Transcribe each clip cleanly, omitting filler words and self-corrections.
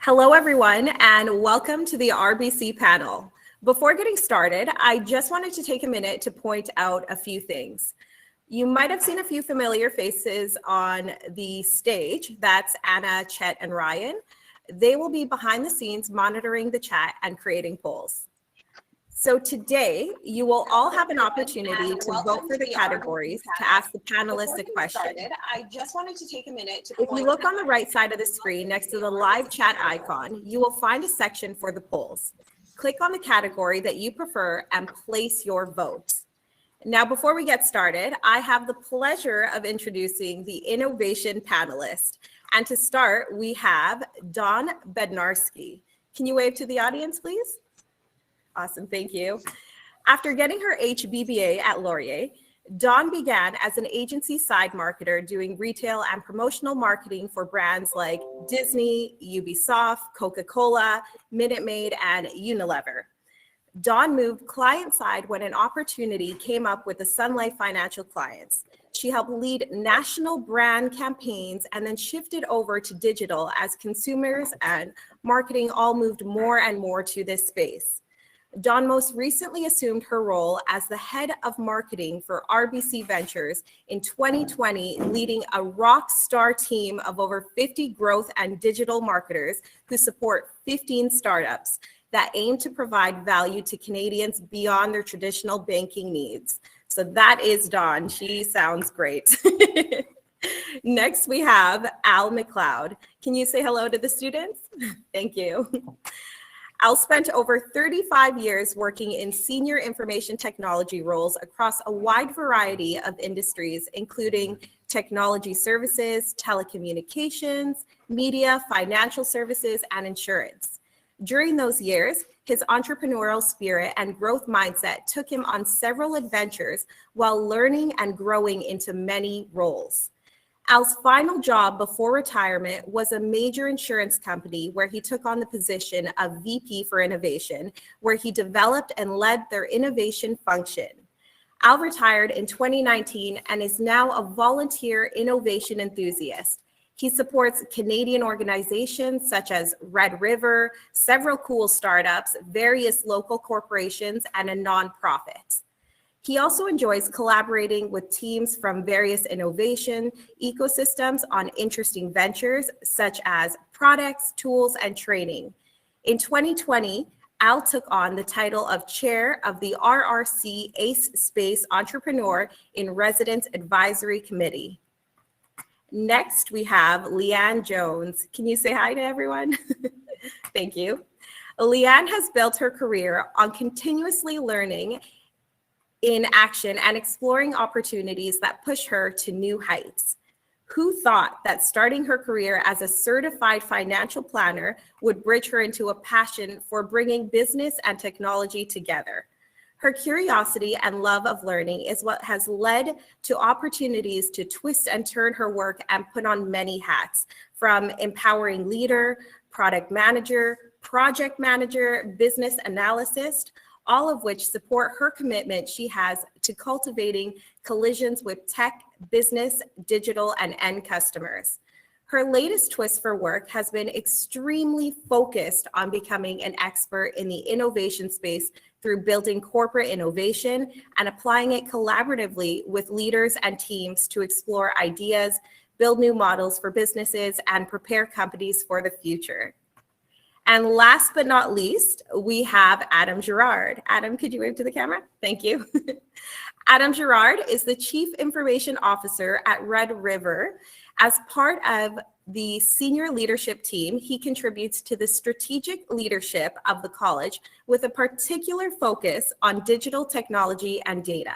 Hello, everyone, and welcome to the RBC panel. Before getting started, I just wanted to take a minute to point out a few things. You might have seen a few familiar faces on the stage. That's Anna, Chet, and Ryan. They will be behind the scenes monitoring the chat and creating polls. So today, you will all have an opportunity to vote for the categories to ask the panelists a question. I just wanted to take a minute to if you look on the right side of the screen next to the live chat icon, you will find a section for the polls. Click on the category that you prefer and place your vote. Now, before we get started, I have the pleasure of introducing the innovation panelist. And to start, we have Dawn Bednarski. Can you wave to the audience, please? Awesome, thank you. After getting her HBBA at Laurier, Dawn began as an agency side marketer doing retail and promotional marketing for brands like Disney, Ubisoft, Coca-Cola, Minute Maid, and Unilever. Dawn moved client side when an opportunity came up with the Sun Life Financial clients. She helped lead national brand campaigns and then shifted over to digital as consumers and marketing all moved more and more to this space. Dawn most recently assumed her role as the head of marketing for RBC Ventures in 2020, leading a rock star team of over 50 growth and digital marketers who support 15 startups that aim to provide value to Canadians beyond their traditional banking needs. So that is Dawn. She sounds great. Next, we have Al McLeod. Can you say hello to the students? Thank you. Al spent over 35 years working in senior information technology roles across a wide variety of industries, including technology services, telecommunications, media, financial services, and insurance. During those years, his entrepreneurial spirit and growth mindset took him on several adventures while learning and growing into many roles. Al's final job before retirement was a major insurance company where he took on the position of VP for Innovation, where he developed and led their innovation function. Al retired in 2019 and is now a volunteer innovation enthusiast. He supports Canadian organizations such as Red River, several cool startups, various local corporations, and a nonprofit. He also enjoys collaborating with teams from various innovation ecosystems on interesting ventures such as products, tools, and training. In 2020, Al took on the title of Chair of the RRC Ace Space Entrepreneur in Residence Advisory Committee. Next, we have Leanne Jones. Can you say hi to everyone? Thank you. Leanne has built her career on continuously learning in action and exploring opportunities that push her to new heights. Who thought that starting her career as a certified financial planner would bridge her into a passion for bringing business and technology together? Her curiosity and love of learning is what has led to opportunities to twist and turn her work and put on many hats, from empowering leader, product manager, project manager, business analyst, all of which support her commitment she has to cultivating collisions with tech, business, digital, and end customers. Her latest twist for work has been extremely focused on becoming an expert in the innovation space through building corporate innovation and applying it collaboratively with leaders and teams to explore ideas, build new models for businesses, and prepare companies for the future. And last but not least, we have Adam Gerard. Adam, could you wave to the camera? Thank you. Adam Gerard is the Chief Information Officer at Red River. As part of the senior leadership team, he contributes to the strategic leadership of the college with a particular focus on digital technology and data.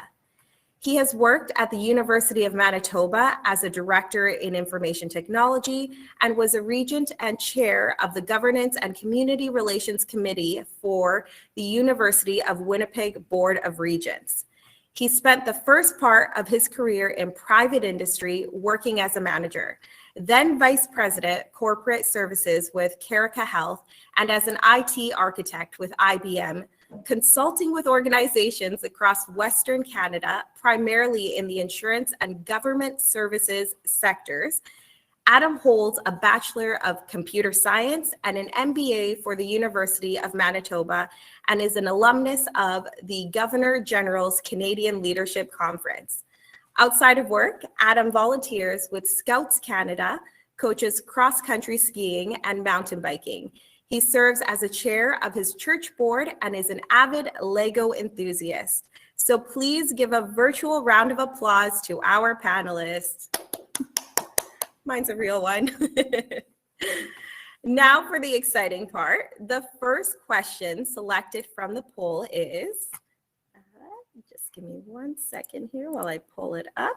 He has worked at the University of Manitoba as a director in information technology and was a regent and chair of the Governance and Community Relations Committee for the University of Winnipeg Board of Regents. He spent the first part of his career in private industry working as a manager, then vice president corporate services with Carica Health, and as an IT architect with IBM, consulting with organizations across Western Canada, primarily in the insurance and government services sectors, Adam holds a Bachelor of Computer Science and an MBA for the University of Manitoba and is an alumnus of the Governor General's Canadian Leadership Conference. Outside of work, Adam volunteers with Scouts Canada, coaches cross-country skiing and mountain biking. He serves as a chair of his church board and is an avid Lego enthusiast. So please give a virtual round of applause to our panelists. Mine's a real one. Now for the exciting part. The first question selected from the poll is, just give me 1 second here while I pull it up.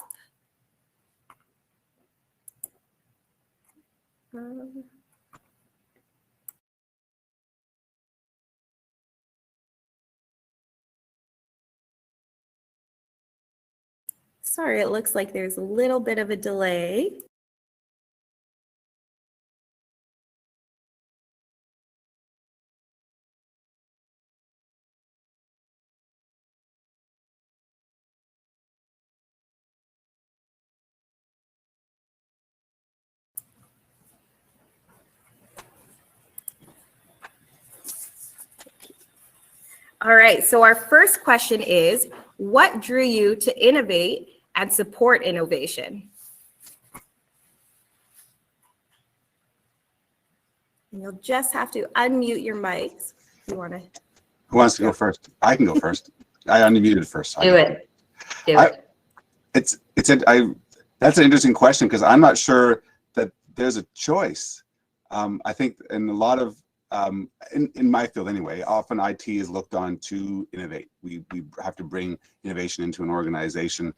Sorry, it looks like there's a little bit of a delay. All right, so our first question is, what drew you to innovate and support innovation? And you'll just have to unmute your mics if you want to. Who wants to go first? I can go first. I unmuted first. Do it. That's an interesting question because I'm not sure that there's a choice. I think in a lot of in my field anyway, often IT is looked on to innovate. We have to bring innovation into an organization.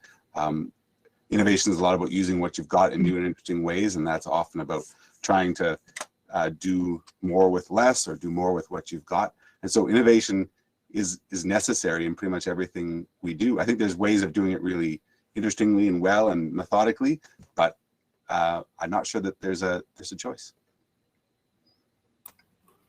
Innovation is a lot about using what you've got in new and interesting ways, and that's often about trying to do more with less or do more with what you've got. And so innovation is necessary in pretty much everything we do. I think there's ways of doing it really interestingly and well and methodically, but I'm not sure that there's a choice.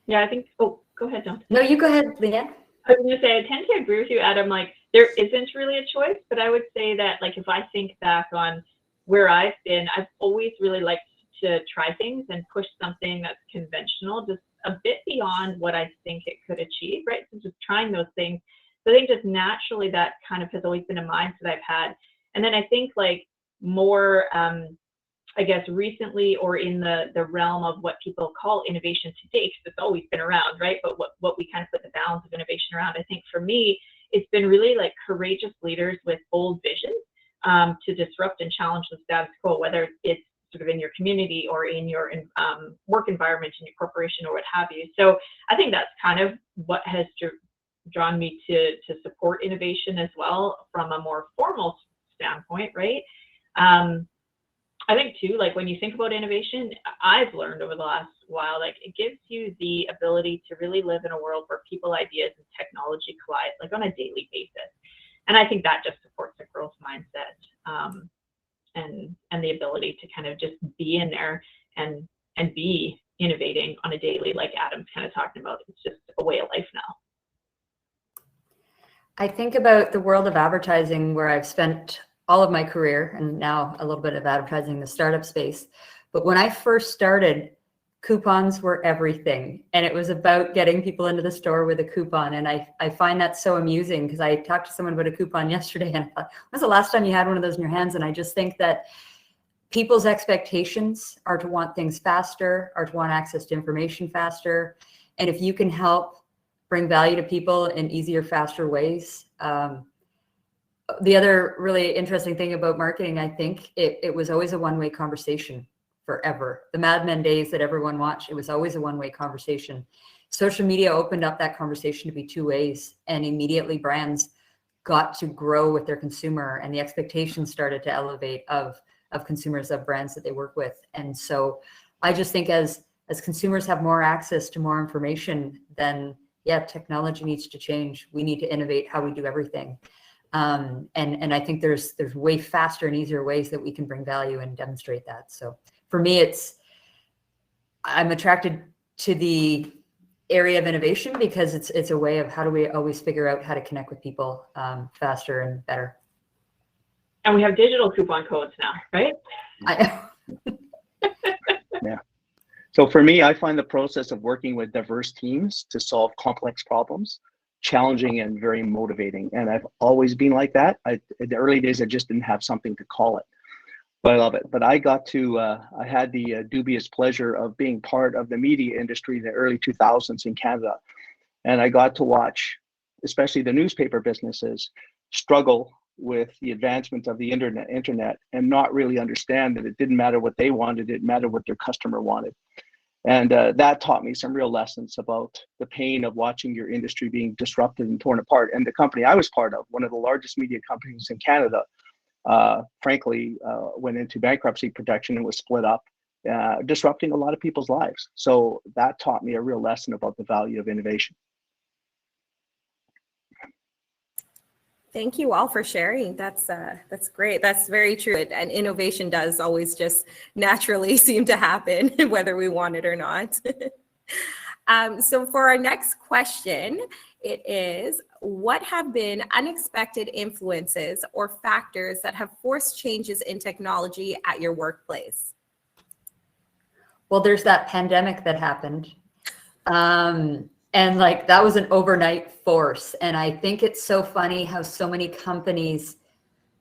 Yeah, I think, oh, go ahead, John. No, you go ahead, Leanne. I was gonna say, I tend to agree with you, Adam, like there isn't really a choice, but I would say that like if I think back on where I've been, I've always really liked to try things and push something that's conventional, just a bit beyond what I think it could achieve, right? So just trying those things. So I think just naturally that kind of has always been a mindset I've had. And then I think like more, I guess recently or in the realm of what people call innovation today, because it's always been around, right? But what we kind of put the balance of innovation around, I think for me, it's been really like courageous leaders with bold visions to disrupt and challenge the status quo, whether it's sort of in your community or in your work environment, in your corporation or what have you. So I think that's kind of what has drawn me to support innovation as well from a more formal standpoint, right? I think too, like when you think about innovation, I've learned over the last while, like it gives you the ability to really live in a world where people, ideas, and technology collide like on a daily basis. And I think that just supports a growth mindset and the ability to kind of just be in there and be innovating on a daily, like Adam's kind of talking about. It's just a way of life now. I think about the world of advertising where I've spent all of my career and now a little bit of advertising in the startup space. But when I first started, coupons were everything. And it was about getting people into the store with a coupon. And I find that so amusing because I talked to someone about a coupon yesterday and I thought, when's the last time you had one of those in your hands? And I just think that people's expectations are to want things faster, are to want access to information faster. And if you can help bring value to people in easier, faster ways, the other really interesting thing about marketing, I think it was always a one-way conversation forever. The Mad Men days that everyone watched, it was always a one-way conversation. Social media opened up that conversation to be two ways, and immediately brands got to grow with their consumer and the expectations started to elevate of consumers, of brands that they work with. And so I just think as consumers have more access to more information, then yeah, technology needs to change. We need to innovate how we do everything. And I think there's way faster and easier ways that we can bring value and demonstrate that. So for me, I'm attracted to the area of innovation because it's a way of how do we always figure out how to connect with people faster and better. And we have digital coupon codes now, right? So for me, I find the process of working with diverse teams to solve complex problems challenging and very motivating. And I've always been like that. In the early days, I just didn't have something to call it, but I love it. But I got to, I had the dubious pleasure of being part of the media industry in the early 2000s in Canada. And I got to watch, especially the newspaper businesses, struggle with the advancement of the internet and not really understand that it didn't matter what they wanted, it mattered what their customer wanted. And that taught me some real lessons about the pain of watching your industry being disrupted and torn apart. And the company I was part of, one of the largest media companies in Canada, frankly, went into bankruptcy protection and was split up, disrupting a lot of people's lives. So that taught me a real lesson about the value of innovation. Thank you all for sharing. That's great. That's very true. And innovation does always just naturally seem to happen, whether we want it or not. So for our next question, it is, what have been unexpected influences or factors that have forced changes in technology at your workplace? Well, there's that pandemic that happened. And like, that was an overnight force. And I think it's so funny how so many companies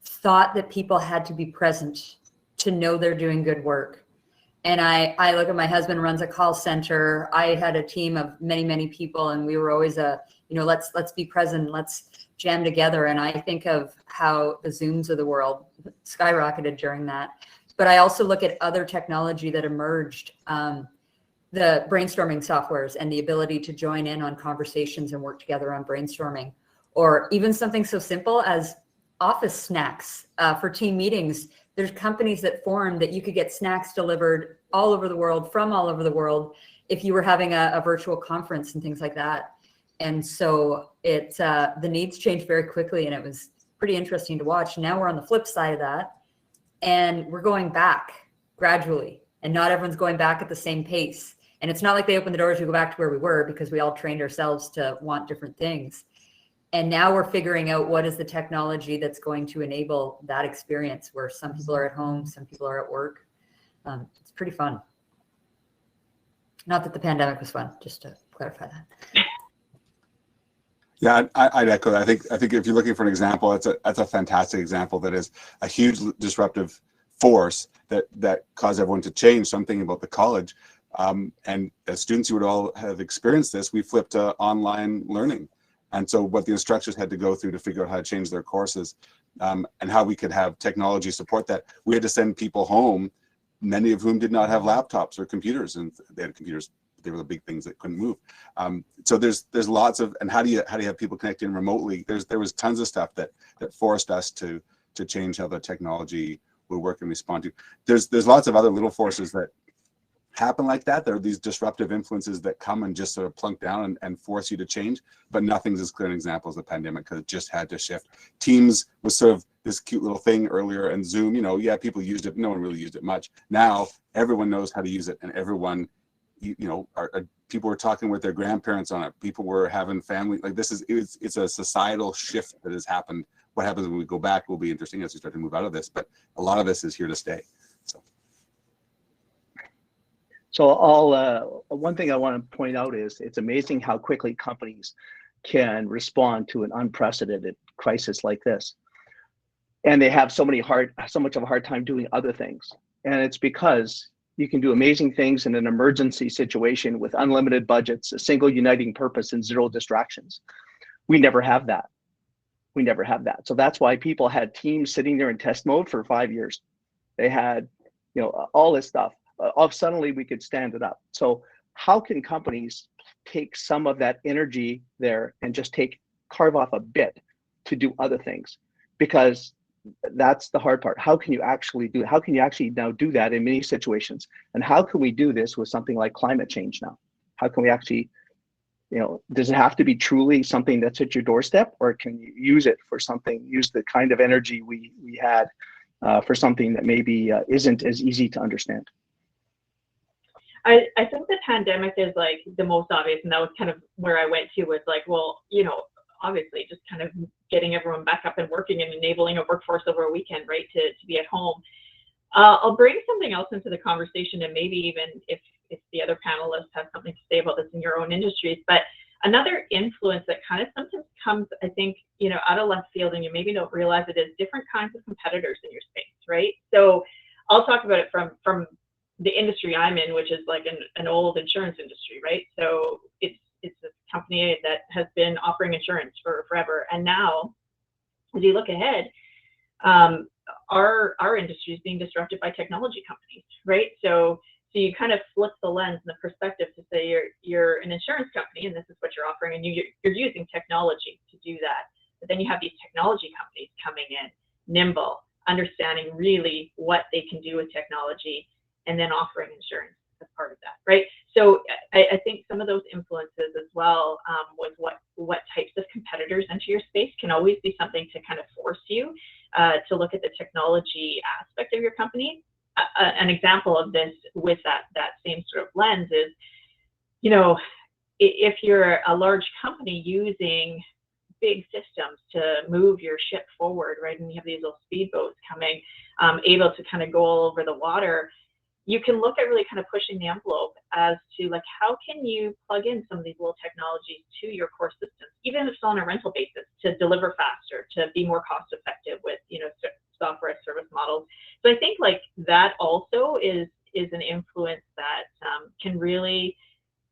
thought that people had to be present to know they're doing good work. And I look at my husband runs a call center. I had a team of many, many people, and we were always let's be present, let's jam together. And I think of how the Zooms of the world skyrocketed during that. But I also look at other technology that emerged, the brainstorming softwares and the ability to join in on conversations and work together on brainstorming, or even something so simple as office snacks for team meetings. There's companies that formed that you could get snacks delivered all over the world, from all over the world, if you were having a virtual conference and things like that. And so the needs changed very quickly, and it was pretty interesting to watch. Now we're on the flip side of that, and we're going back gradually, and not everyone's going back at the same pace. And it's not like they open the doors, we go back to where we were, because we all trained ourselves to want different things. And now we're figuring out what is the technology that's going to enable that experience where some people are at home, some people are at work. It's pretty fun. Not that the pandemic was fun, just to clarify that. Yeah, I'd echo that. I think if you're looking for an example, that's a fantastic example that is a huge disruptive force that caused everyone to change something about the college. And as students, you would all have experienced this. We flipped to online learning. And so what the instructors had to go through to figure out how to change their courses, and how we could have technology support that. We had to send people home, many of whom did not have laptops or computers, and they had computers, but they were the big things that couldn't move. So there's lots of, and how do you have people connect in remotely? There was tons of stuff that forced us to change how the technology would work and respond to. There's lots of other little forces that happen like that. There are these disruptive influences that come and just sort of plunk down and force you to change, but nothing's as clear an example as the pandemic, because it just had to shift. Teams was sort of this cute little thing earlier, and Zoom, yeah, people used it, no one really used it much. Now everyone knows how to use it, and everyone, people were talking with their grandparents on it. People were having family, like it's a societal shift that has happened. What happens when we go back will be interesting as we start to move out of this, but a lot of this is here to stay. So one thing I want to point out is it's amazing how quickly companies can respond to an unprecedented crisis like this. And they have so much of a hard time doing other things. And it's because you can do amazing things in an emergency situation with unlimited budgets, a single uniting purpose, and zero distractions. We never have that. We never have that. So that's why people had teams sitting there in test mode for 5 years. They had, all this stuff. Suddenly we could stand it up. So how can companies take some of that energy there and just carve off a bit to do other things? Because that's the hard part. How can you actually now do that in many situations? And how can we do this with something like climate change now? How can we actually, does it have to be truly something that's at your doorstep, or can you use it for something, use the kind of energy we had for something that maybe isn't as easy to understand? I think the pandemic is like the most obvious, and that was kind of where I went to, was like, well, obviously just kind of getting everyone back up and working and enabling a workforce over a weekend, right, to be at home. I'll bring something else into the conversation, and maybe even if if the other panelists have something to say about this in your own industries. But another influence that kind of sometimes comes, I think, you know, out of left field, and you maybe don't realize it, is different kinds of competitors in your space, right? So I'll talk about it from the industry I'm in, which is like an old insurance industry, right? So it's a company that has been offering insurance for forever, and now, as you look ahead, our industry is being disrupted by technology companies, right? So you kind of flip the lens and the perspective to say you're an insurance company and this is what you're offering, and you're using technology to do that. But then you have these technology companies coming in, nimble, understanding really what they can do with technology, and then offering insurance as part of that, right? So I think some of those influences as well, with what types of competitors enter your space, can always be something to kind of force you to look at the technology aspect of your company. An example of this with that same sort of lens is, you know, if you're a large company using big systems to move your ship forward, right, and you have these little speedboats coming, able to kind of go all over the water, you can look at really kind of pushing the envelope as to like, how can you plug in some of these little technologies to your core systems, even if it's on a rental basis, to deliver faster, to be more cost effective with, you know, software as service models. So I think like that also is an influence that can really,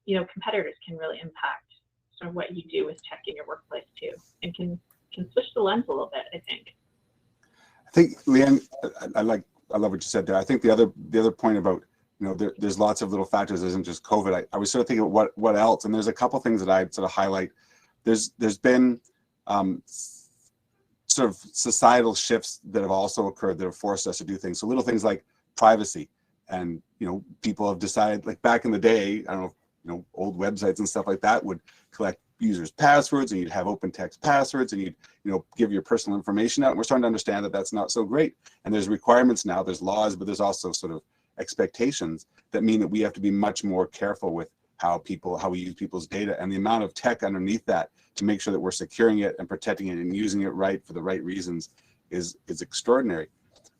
you know, competitors can really impact sort of what you do with tech in your workplace too, and can switch the lens a little bit, I think. I think, Leanne, I love what you said there. I think the other point about, you know, there's lots of little factors. There isn't just COVID. I was sort of thinking of what else, and there's a couple things that I'd sort of highlight. There's been sort of societal shifts that have also occurred that have forced us to do things. So little things like privacy, and, you know, people have decided, like back in the day, I don't know, you know, old websites and stuff like that would collect users' passwords, and you'd have open text passwords, and you'd, you know, give your personal information out. And we're starting to understand that that's not so great. And there's requirements now, there's laws, but there's also sort of expectations that mean that we have to be much more careful with how we use people's data, and the amount of tech underneath that to make sure that we're securing it and protecting it and using it right for the right reasons is extraordinary.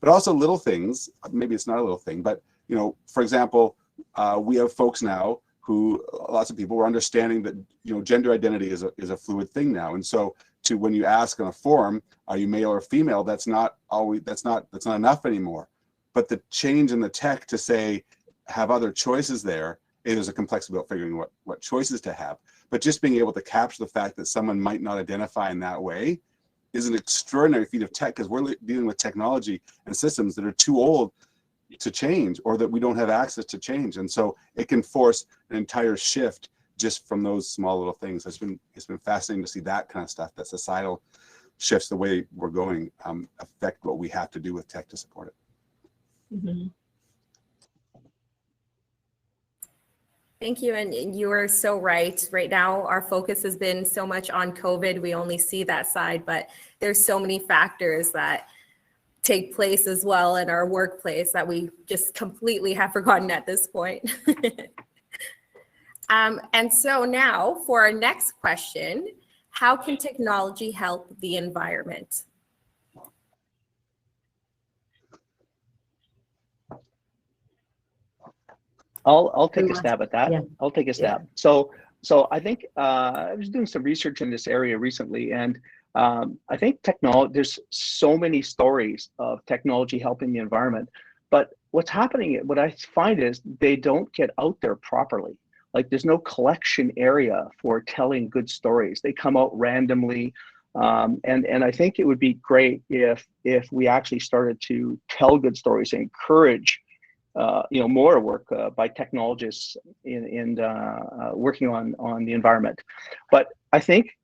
But also little things, maybe it's not a little thing, but, you know, for example, we have folks now who, lots of people were understanding that, you know, gender identity is a fluid thing now. And so when you ask on a forum, are you male or female, that's not enough anymore. But the change in the tech to say, have other choices there, there's a complexity about figuring what choices to have. But just being able to capture the fact that someone might not identify in that way is an extraordinary feat of tech, because we're dealing with technology and systems that are too old to change, or that we don't have access to change. And so it can force an entire shift just from those small little things. It's been fascinating to see that kind of stuff, that societal shifts, the way we're going, affect what we have to do with tech to support it. Mm-hmm. Thank you, and you are so right. Right now, our focus has been so much on COVID. We only see that side, but there's so many factors that take place as well in our workplace that we just completely have forgotten at this point. And so now for our next question, how can technology help the environment? I'll take a stab at that. Yeah. I'll take a stab. Yeah. So I think I was doing some research in this area recently, and I think there's so many stories of technology helping the environment, but what I find is they don't get out there properly. Like, there's no collection area for telling good stories. They come out randomly. And I think it would be great if we actually started to tell good stories and encourage more work by technologists in working on the environment. But I think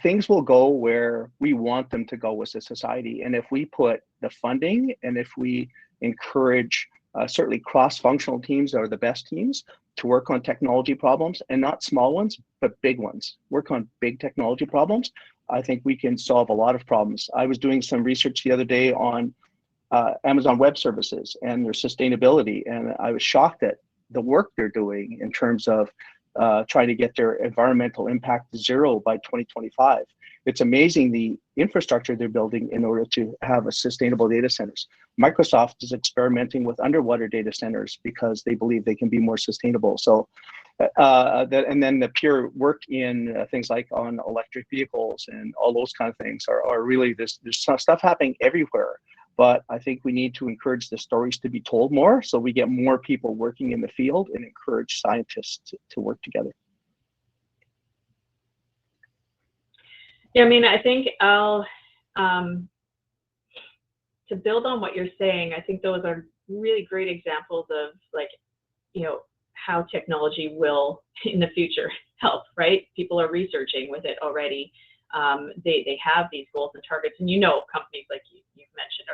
things will go where we want them to go as a society. And if we put the funding, and if we encourage certainly cross-functional teams are the best teams to work on technology problems, and not small ones, but big ones. Work on big technology problems. I think we can solve a lot of problems. I was doing some research the other day on Amazon Web Services and their sustainability, and I was shocked at the work they're doing in terms of trying to get their environmental impact to zero by 2025. it's amazing the infrastructure they're building in order to have a sustainable data centers. Microsoft is experimenting with underwater data centers because they believe they can be more sustainable. So, and then the pure work in things like on electric vehicles and all those kind of things are really, there's stuff happening everywhere. But I think we need to encourage the stories to be told more, so we get more people working in the field and encourage scientists to work together. Yeah, I mean, I think Al, to build on what you're saying, I think those are really great examples of, like, you know, how technology will in the future help, right? People are researching with it already. They have these goals and targets, and you know, companies like you've mentioned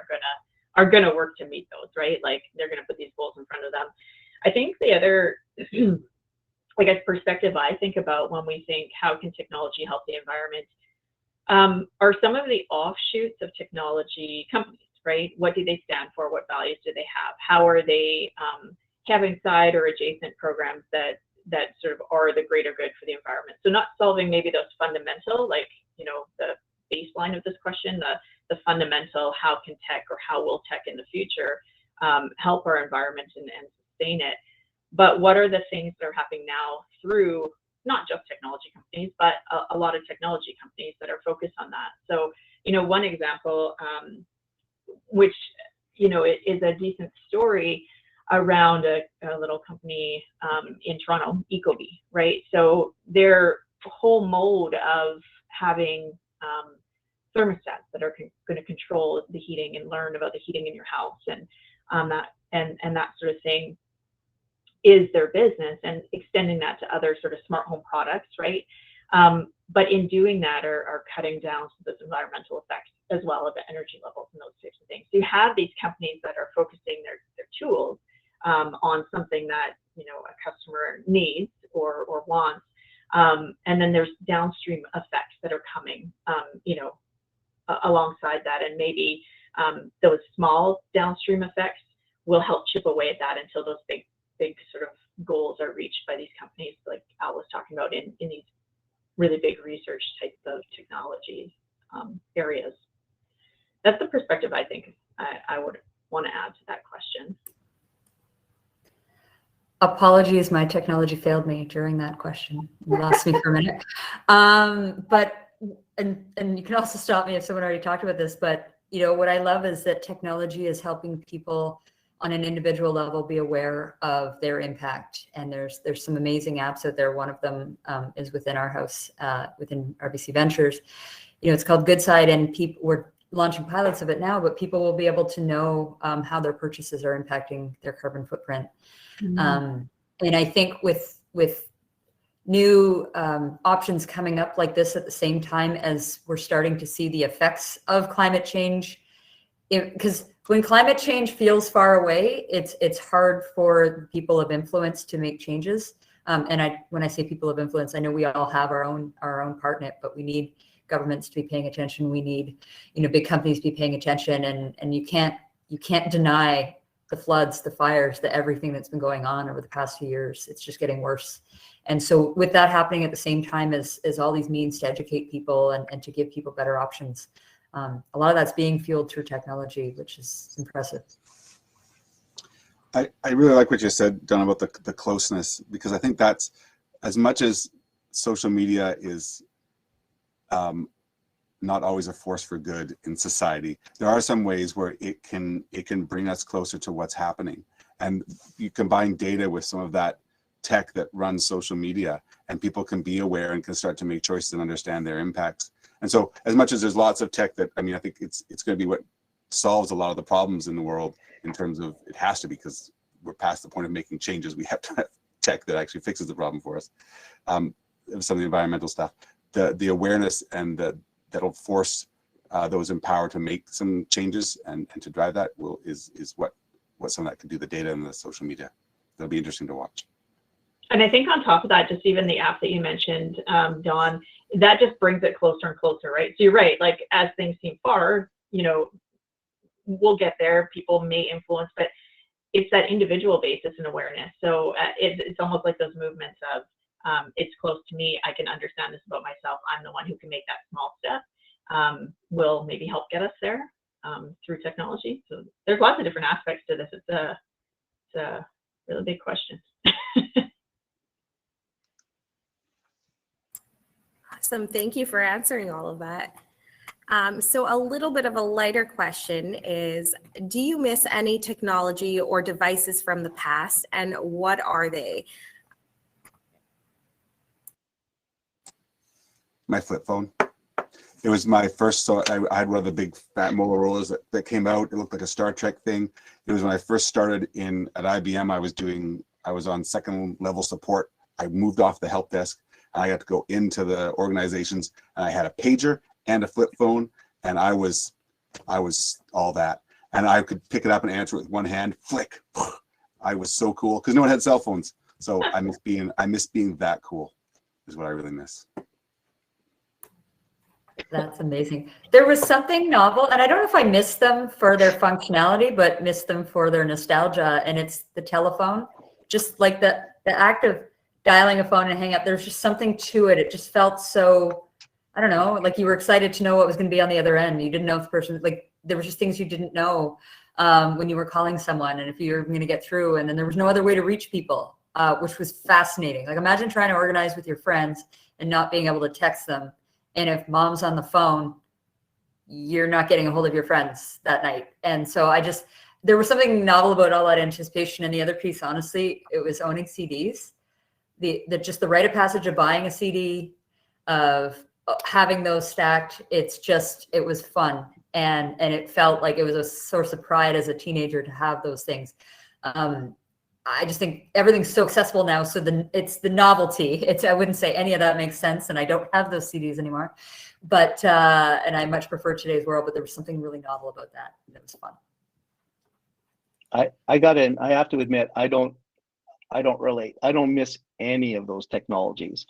are gonna work to meet those, right? Like, they're gonna put these goals in front of them. I think the other, I guess, perspective I think about when we think how can technology help the environment are some of the offshoots of technology companies, right? What do they stand for? What values do they have? How are they having side or adjacent programs that sort of are the greater good for the environment? So not solving maybe those fundamental, like, you know, the baseline of this question, the fundamental, how can tech or how will tech in the future help our environment and sustain it? But what are the things that are happening now through not just technology companies, but a lot of technology companies that are focused on that? So, you know, one example, which, you know, is a decent story around a little company in Toronto, Ecobee, right? So their whole mode of having thermostats that are going to control the heating and learn about the heating in your house and that sort of thing is their business, and extending that to other sort of smart home products, right? But in doing that are cutting down to those environmental effects as well as the energy levels and those types of things. So you have these companies that are focusing their tools on something that, you know, a customer needs or wants, and then there's downstream effects that are coming, you know, alongside that, and maybe those small downstream effects will help chip away at that until those big sort of goals are reached by these companies, like Al was talking about, in these really big research types of technology areas. That's the perspective I think I would want to add to that question. Apologies, my technology failed me during that question. You lost me for a minute. But you can also stop me if someone already talked about this, but you know, what I love is that technology is helping people on an individual level be aware of their impact. And there's some amazing apps out there. One of them is within our house, within RBC Ventures. You know, it's called Goodside, and we're launching pilots of it now, but people will be able to know how their purchases are impacting their carbon footprint. Mm-hmm. And I think with new options coming up like this at the same time as we're starting to see the effects of climate change, because when climate change feels far away, it's hard for people of influence to make changes. And when I say people of influence, I know we all have our own part in it, but we need governments to be paying attention. We need, you know, big companies to be paying attention, and you can't deny the floods, the fires, the everything that's been going on over the past few years. It's just getting worse. And so with that happening at the same time as all these means to educate people and to give people better options, a lot of that's being fueled through technology, which is impressive. I really like what you said, Don, about the closeness, because I think that's, as much as social media is not always a force for good in society, there are some ways where it can bring us closer to what's happening. And you combine data with some of that tech that runs social media, and people can be aware and can start to make choices and understand their impacts. And so as much as there's lots of tech that, I mean, I think it's going to be what solves a lot of the problems in the world, in terms of, it has to be, because we're past the point of making changes. We have to have tech that actually fixes the problem for us. Some of the environmental stuff, the awareness and that'll force those in power to make some changes and to drive that is what some of that could do, the data and the social media. That'll be interesting to watch. And I think on top of that, just even the app that you mentioned, Dawn, that just brings it closer and closer, right? So you're right, like as things seem far, you know, we'll get there, people may influence, but it's that individual basis and awareness. So it's almost like those movements of it's close to me. I can understand this about myself. I'm the one who can make that small step. Will maybe help get us there through technology. So there's lots of different aspects to this. It's a really big question. Awesome. Thank you for answering all of that. So a little bit of a lighter question is, do you miss any technology or devices from the past, and what are they? My flip phone. It was my first, so I had one of the big fat Motorola's that came out. It looked like a Star Trek thing. It was when I first started at IBM. I was on second level support. I moved off the help desk. I got to go into the organizations, and I had a pager and a flip phone, and I was all that. And I could pick it up and answer it with one hand, flick. I was so cool because no one had cell phones. So I miss being that cool is what I really miss. That's amazing. There was something novel, and I don't know if I missed them for their functionality, but missed them for their nostalgia, and it's the telephone. Just like the act of dialing a phone and hang up, there's just something to it. It just felt so, I don't know, like you were excited to know what was going to be on the other end. You didn't know if the person, like there were just things you didn't know when you were calling someone, and if you were going to get through, and then there was no other way to reach people, which was fascinating. Like imagine trying to organize with your friends and not being able to text them. And if mom's on the phone, you're not getting a hold of your friends that night. And so there was something novel about all that anticipation. And the other piece, honestly, it was owning CDs. Just the rite of passage of buying a CD, of having those stacked. It was fun. And it felt like it was a source of pride as a teenager to have those things. I just think everything's so accessible now. So it's the novelty. I wouldn't say any of that makes sense, and I don't have those CDs anymore. But and I much prefer today's world. But there was something really novel about that. It was fun. I have to admit, I don't relate. I don't miss any of those technologies.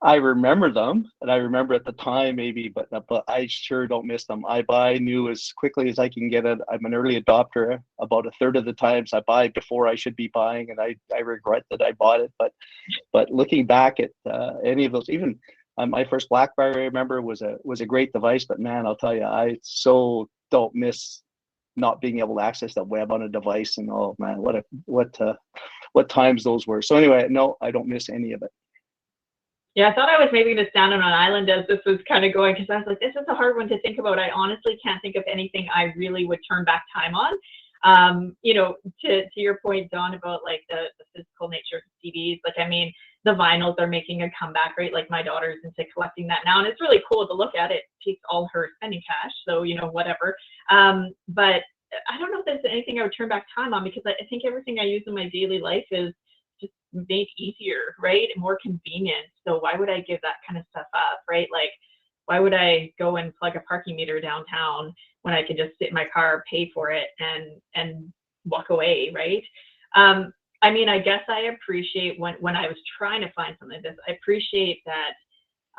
I remember them, and I remember at the time maybe, but I sure don't miss them. I buy new as quickly as I can get it. I'm an early adopter. About a third of the times I buy before I should be buying, and I regret that I bought it. But looking back at any of those, even my first BlackBerry, I remember was a great device. But man, I'll tell you, I so don't miss not being able to access the web on a device. And oh man, what times those were. So anyway, no, I don't miss any of it. Yeah, I thought I was maybe going to stand on an island as this was kind of going, because I was like, this is a hard one to think about. I honestly can't think of anything I really would turn back time on. To your point, Dawn, about like the physical nature of CDs, like, I mean, the vinyls are making a comeback, right? Like my daughter's into collecting that now, and it's really cool to look at. It takes all her spending cash, so, whatever. But I don't know if there's anything I would turn back time on, because I think everything I use in my daily life is just made easier, right? And more convenient. So why would I give that kind of stuff up, right? Like, why would I go and plug a parking meter downtown when I could just sit in my car, pay for it, and walk away, right? I mean, I guess I appreciate when I was trying to find something like this, I appreciate that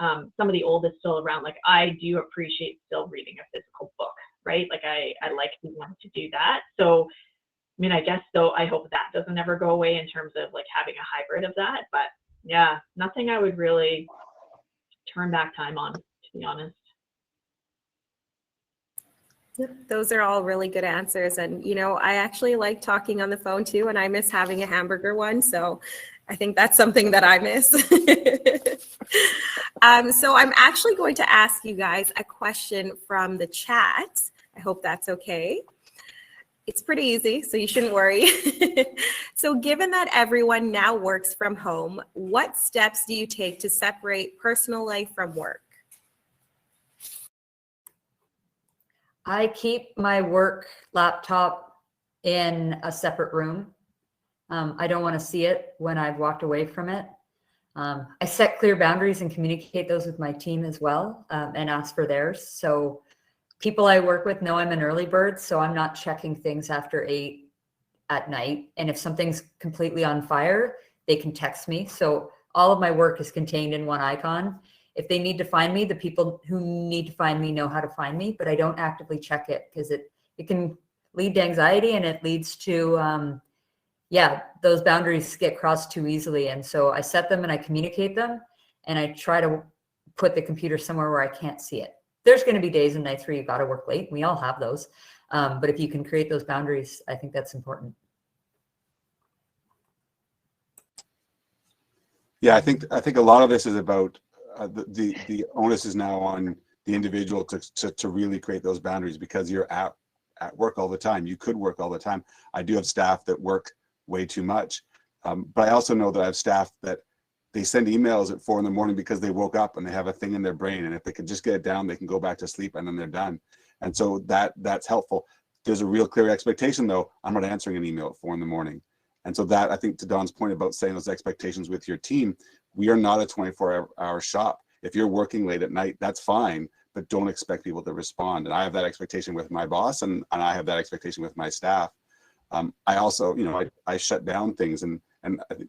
some of the old is still around. Like, I do appreciate still reading a physical book, right? Like I like to want to do that. So, I mean, I guess though, I hope that doesn't ever go away in terms of like having a hybrid of that. But yeah, nothing I would really turn back time on, to be honest. Yep, those are all really good answers. And, I actually like talking on the phone too, and I miss having a hamburger one. So I think that's something that I miss. So I'm actually going to ask you guys a question from the chat. I hope that's okay. It's pretty easy, so you shouldn't worry. So given that everyone now works from home, what steps do you take to separate personal life from work? I keep my work laptop in a separate room. I don't want to see it when I've walked away from it. I set clear boundaries and communicate those with my team as well, and ask for theirs. So people I work with know I'm an early bird, so I'm not checking things after 8 at night. And if something's completely on fire, they can text me. So all of my work is contained in one icon. If they need to find me, the people who need to find me know how to find me, but I don't actively check it because it can lead to anxiety, and it leads to yeah, those boundaries get crossed too easily. And so I set them and I communicate them, and I try to put the computer somewhere where I can't see it. There's going to be days and nights where you got to work late. We all have those. But if you can create those boundaries, I think that's important. Yeah, I think a lot of this is about the onus is now on the individual to really create those boundaries, because you're at work all the time. You could work all the time. I do have staff that work way too much, but I also know that I have staff that they send emails at 4 a.m. because they woke up and they have a thing in their brain, and if they could just get it down, they can go back to sleep and then they're done. And so that's helpful. There's a real clear expectation, though. I'm not answering an email at 4 a.m. And so that, I think, to Don's point about setting those expectations with your team, we are not a 24-hour shop. If you're working late at night, that's fine, but don't expect people to respond. And I have that expectation with my boss, and I have that expectation with my staff. I also, I shut down things, and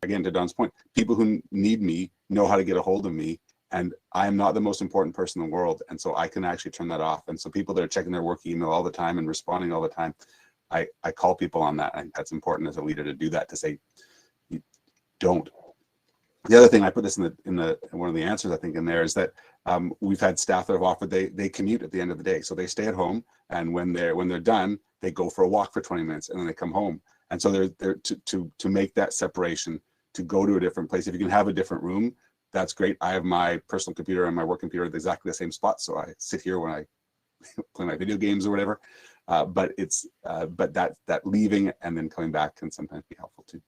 again, to Don's point, people who need me know how to get a hold of me, and I am not the most important person in the world, and so I can actually turn that off. And so people that are checking their work email all the time and responding all the time, I call people on that. I think that's important as a leader to do that, to say, don't. The other thing, I put this in one of the answers I think in there, is that we've had staff that have offered they commute at the end of the day, so they stay at home, and when they're done, they go for a walk for 20 minutes and then they come home. And so they're to make that separation, to go to a different place. If you can have a different room, that's great. I have my personal computer and my work computer at exactly the same spot, so I sit here when I play my video games or whatever. But that leaving and then coming back can sometimes be helpful too.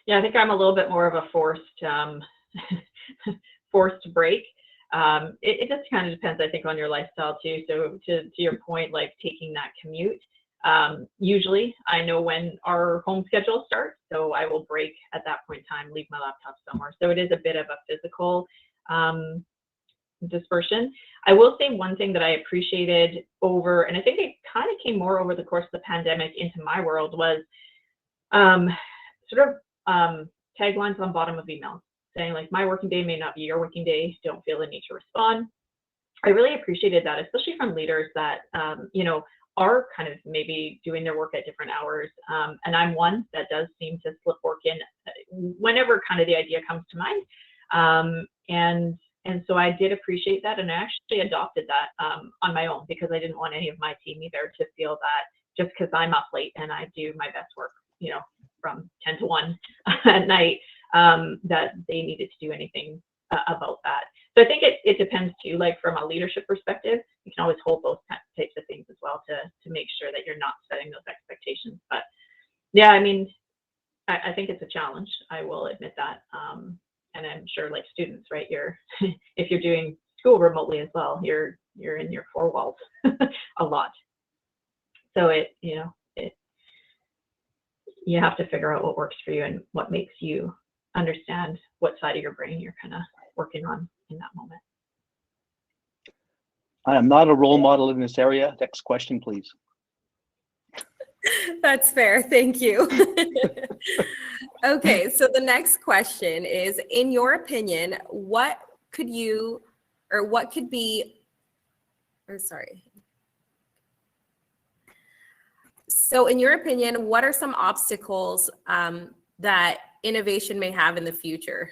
Yeah, I think I'm a little bit more of a forced break. It just kind of depends, I think, on your lifestyle too. So to your point, like taking that commute, usually I know when our home schedule starts, so I will break at that point in time, leave my laptop somewhere. So it is a bit of a physical dispersion. I will say one thing that I appreciated over, and I think it kind of came more over the course of the pandemic into my world, was taglines on bottom of emails saying, like, my working day may not be your working day, don't feel the need to respond. I really appreciated that, especially from leaders that are kind of maybe doing their work at different hours, and I'm one that does seem to slip work in whenever kind of the idea comes to mind, and so I did appreciate that, and I actually adopted that on my own, because I didn't want any of my team either to feel that just because I'm up late and I do my best work, from 10 to 1 at night, that they needed to do anything about that. So I think it depends too, like from a leadership perspective, you can always hold those types of things as well to make sure that you're not setting those expectations. But yeah, I mean, I think it's a challenge. I will admit that. And I'm sure, like students, right? If you're doing school remotely as well, you're in your four walls a lot. So you have to figure out what works for you and what makes you understand what side of your brain you're kind of working on in that moment. I am not a role model in this area. Next question, please. That's fair. Thank you. Okay, so the next question is, in your opinion, So in your opinion, what are some obstacles that innovation may have in the future?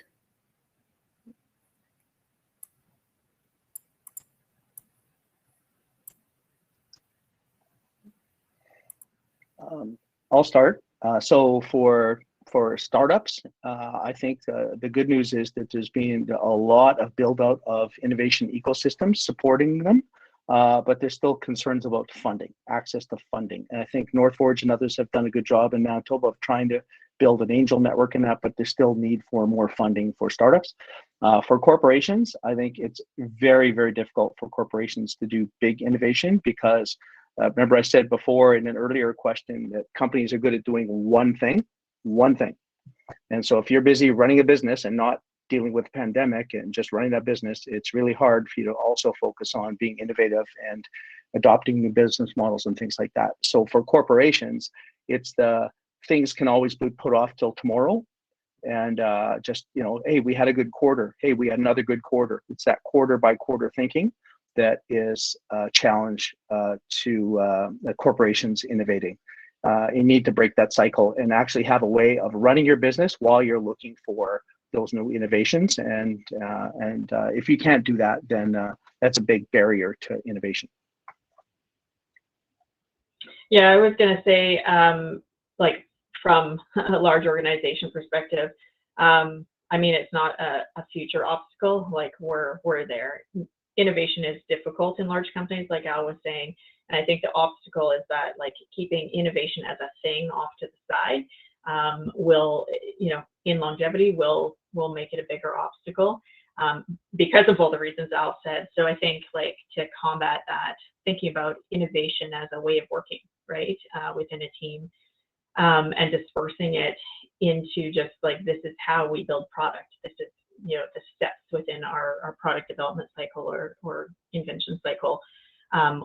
I'll start. So for startups, I think the good news is that there's been a lot of build out of innovation ecosystems supporting them, but there's still concerns about funding, access to funding. And I think Northforge and others have done a good job in Manitoba of trying to build an angel network in that, but there's still need for more funding for startups. For corporations, I think it's very, very difficult for corporations to do big innovation because remember I said before in an earlier question that companies are good at doing one thing. And so if you're busy running a business and not dealing with the pandemic and just running that business, it's really hard for you to also focus on being innovative and adopting new business models and things like that. So for corporations, it's the things can always be put off till tomorrow. And hey, we had a good quarter. Hey, we had another good quarter. It's that quarter by quarter thinking that is a challenge to corporations innovating. You need to break that cycle and actually have a way of running your business while you're looking for those new innovations. And if you can't do that, then that's a big barrier to innovation. Yeah, I was going to say, like from a large organization perspective, I mean, it's not a future obstacle. Like we're there. Innovation is difficult in large companies, like Al was saying. And I think the obstacle is that like keeping innovation as a thing off to the side will, you know, in longevity will make it a bigger obstacle because of all the reasons Al said. So I think like to combat that, thinking about innovation as a way of working, right, within a team and dispersing it into just like, this is how we build product. This is, you know, the steps within our product development cycle or invention cycle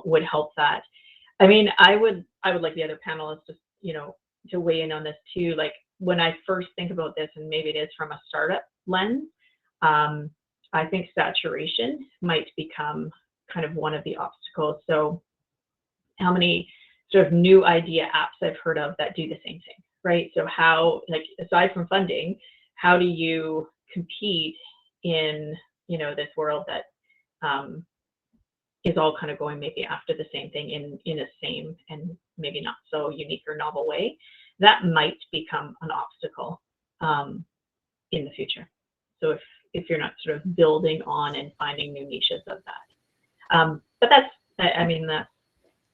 would help that. I mean, I would like the other panelists to, you know, to weigh in on this too. Like when I first think about this, and maybe it is from a startup lens, I think saturation might become kind of one of the obstacles. So how many sort of new idea apps I've heard of that do the same thing, right? So how, like, aside from funding, how do you compete in, you know, this world that is all kind of going maybe after the same thing in a same and maybe not so unique or novel way? That might become an obstacle in the future. So if you're not sort of building on and finding new niches of that. But that's, I mean, that's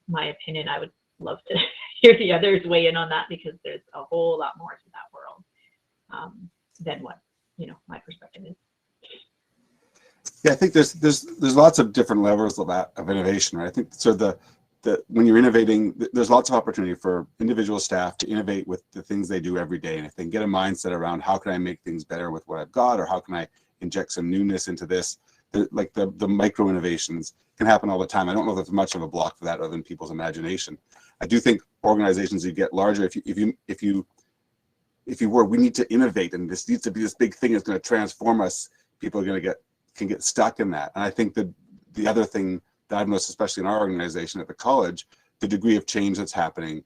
my opinion. I would love to hear the others weigh in on that, because there's a whole lot more to that world than what, you know, my perspective is. Yeah, I think there's lots of different levels of that, of innovation, right? I think so the when you're innovating, there's lots of opportunity for individual staff to innovate with the things they do every day. And if they can get a mindset around how can I make things better with what I've got, or how can I inject some newness into this, like the micro innovations can happen all the time. I don't know if there's much of a block for that other than people's imagination. I do think organizations that get larger, if you were, we need to innovate, and this needs to be this big thing that's going to transform us, people are going to can get stuck in that. And I think that the other thing that I've noticed, especially in our organization at the college, the degree of change that's happening.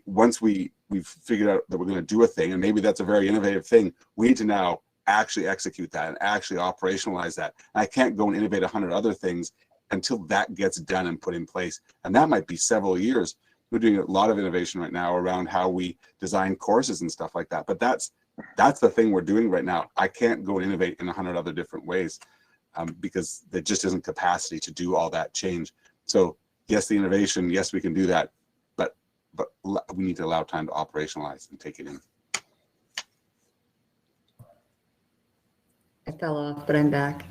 Once we've figured out that we're going to do a thing, and maybe that's a very innovative thing, we need to now actually execute that and actually operationalize that. And I can't go and innovate 100 other things until that gets done and put in place. And that might be several years. We're doing a lot of innovation right now around how we design courses and stuff like that. But that's the thing we're doing right now. I can't go and innovate in 100 other different ways because there just isn't capacity to do all that change. So yes, the innovation, yes, we can do that, but we need to allow time to operationalize and take it in. I fell off, but I'm back.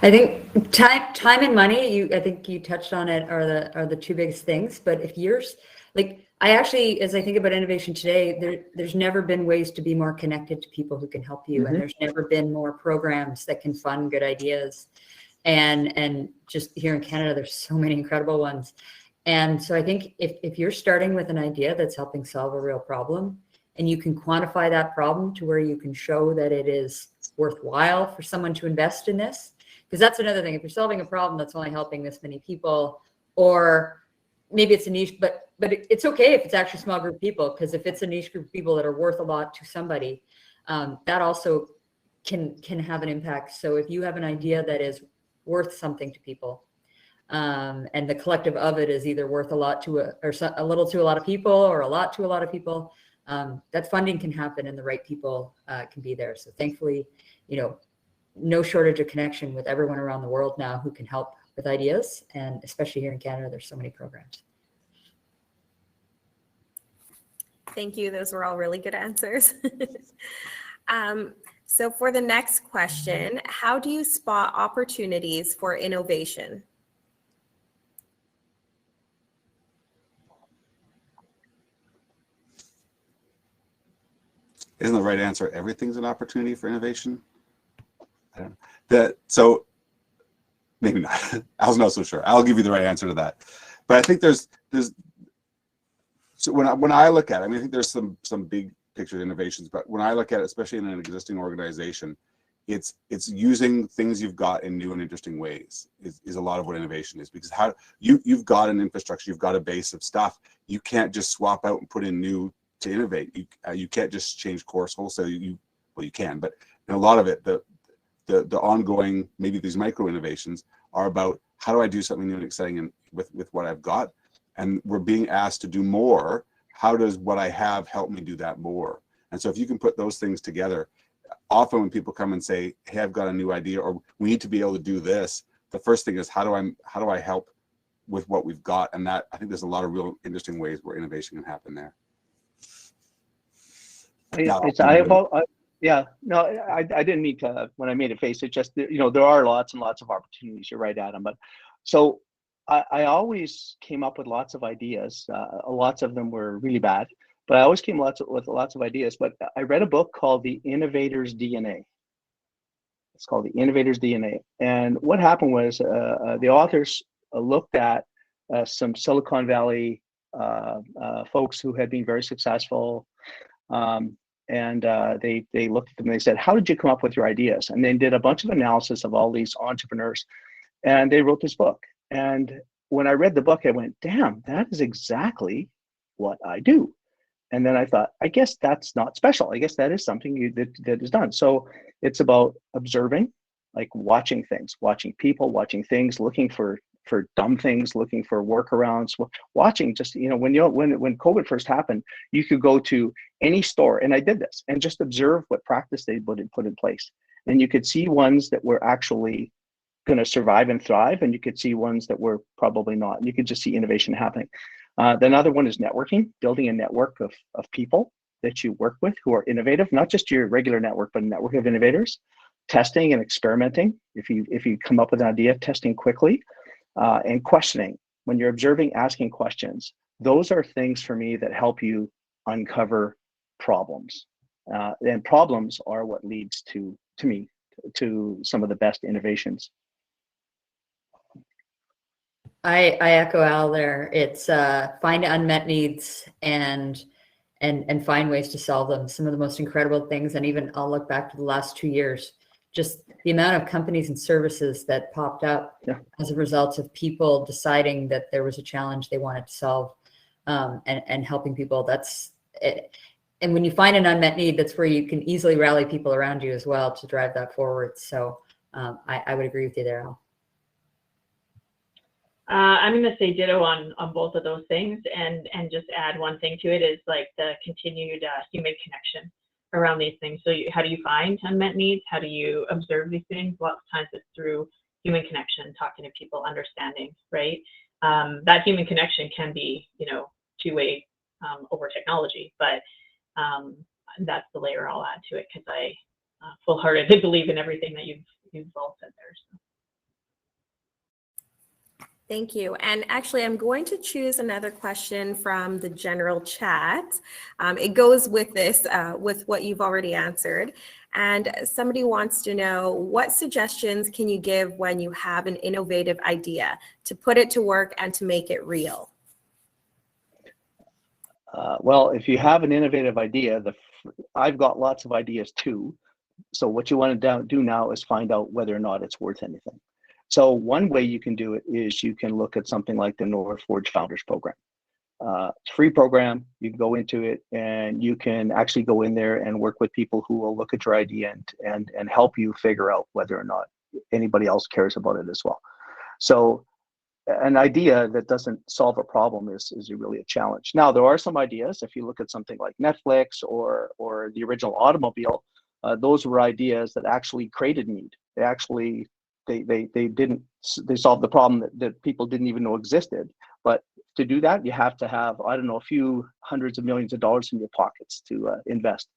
I think time and money, I think you touched on it, are the two biggest things. But if you're like, I actually, as I think about innovation today, there's never been ways to be more connected to people who can help you. Mm-hmm. And there's never been more programs that can fund good ideas. And just here in Canada, there's so many incredible ones. And so I think if you're starting with an idea that's helping solve a real problem, and you can quantify that problem to where you can show that it is worthwhile for someone to invest in this, because that's another thing. If you're solving a problem that's only helping this many people, or maybe it's a niche, but it's okay if it's actually a small group of people, because if it's a niche group of people that are worth a lot to somebody, that also can have an impact. So if you have an idea that is worth something to people, and the collective of it is either worth a lot to or a little to a lot of people, or a lot to a lot of people, that funding can happen and the right people can be there. So thankfully, no shortage of connection with everyone around the world now who can help with ideas. And especially here in Canada, there's so many programs. Thank you. Those were all really good answers. So for the next question, how do you spot opportunities for innovation? Isn't the right answer everything's an opportunity for innovation? I don't know. So maybe not. I was not so sure. I'll give you the right answer to that. But I think there's so when I look at it, I mean, I think there's some big picture innovations, but when I look at it, especially in an existing organization, it's using things you've got in new and interesting ways is a lot of what innovation is, because how you've got an infrastructure, you've got a base of stuff. You can't just swap out and put in new to innovate. You can't just change course wholesale. Well, you can, but in a lot of it, the ongoing, maybe these micro innovations are about how do I do something new and exciting with what I've got, and we're being asked to do more. How does what I have help me do that more? And so if you can put those things together, often when people come and say, hey, I've got a new idea, or we need to be able to do this, the first thing is how do I help with what we've got? And that, I think there's a lot of real interesting ways where innovation can happen there. Yeah, no, I didn't mean to, when I made a face, it just, there are lots and lots of opportunities. You're right, Adam. But so I always came up with lots of ideas. Lots of them were really bad, but I always came with lots of ideas. But I read a book called The Innovator's DNA. It's called The Innovator's DNA. And what happened was the authors looked at some Silicon Valley folks who had been very successful. And they looked at them and they said, how did you come up with your ideas? And they did a bunch of analysis of all these entrepreneurs, and they wrote this book. And when I read the book, I went, damn, that is exactly what I do. And then I thought, I guess that's not special. I guess that is something that is done. So it's about observing, like watching things, watching people, watching things, looking for dumb things, looking for workarounds, watching just, when COVID first happened, you could go to any store, and I did this, and just observe what practice they put in place. And you could see ones that were actually going to survive and thrive, and you could see ones that were probably not. And you could just see innovation happening. The another one is networking, building a network of people that you work with who are innovative, not just your regular network, but a network of innovators. Testing and experimenting. If you come up with an idea, testing quickly. And questioning. When you're observing, asking questions, those are things for me that help you uncover problems. And problems are what leads to some of the best innovations. I echo Al there. It's find unmet needs and find ways to solve them. Some of the most incredible things, and even I'll look back to the last 2 years, just the amount of companies and services that popped up as a result of people deciding that there was a challenge they wanted to solve, and helping people. That's it. And when you find an unmet need, that's where you can easily rally people around you as well to drive that forward. So I would agree with you there, Al. I'm going to say ditto on both of those things, and just add one thing to it is like the continued human connection around these things. So how do you find unmet needs? How do you observe these things? Lots of times it's through human connection, talking to people, understanding, right? That human connection can be, two-way over technology, but that's the layer I'll add to it, because I full-heartedly believe in everything that you've all said there. So. Thank you. And actually, I'm going to choose another question from the general chat. It goes with this, with what you've already answered. And somebody wants to know, what suggestions can you give when you have an innovative idea to put it to work and to make it real? Well, if you have an innovative idea, I've got lots of ideas too. So what you want to do now is find out whether or not it's worth anything. So one way you can do it is you can look at something like the North Forge Founders Program. It's a free program. You can go into it, and you can actually go in there and work with people who will look at your idea and help you figure out whether or not anybody else cares about it as well. So an idea that doesn't solve a problem is really a challenge. Now, there are some ideas. If you look at something like Netflix or the original automobile, those were ideas that actually created need. They solved the problem that people didn't even know existed. But to do that, you have to have, I don't know, a few hundreds of millions of dollars in your pockets to invest.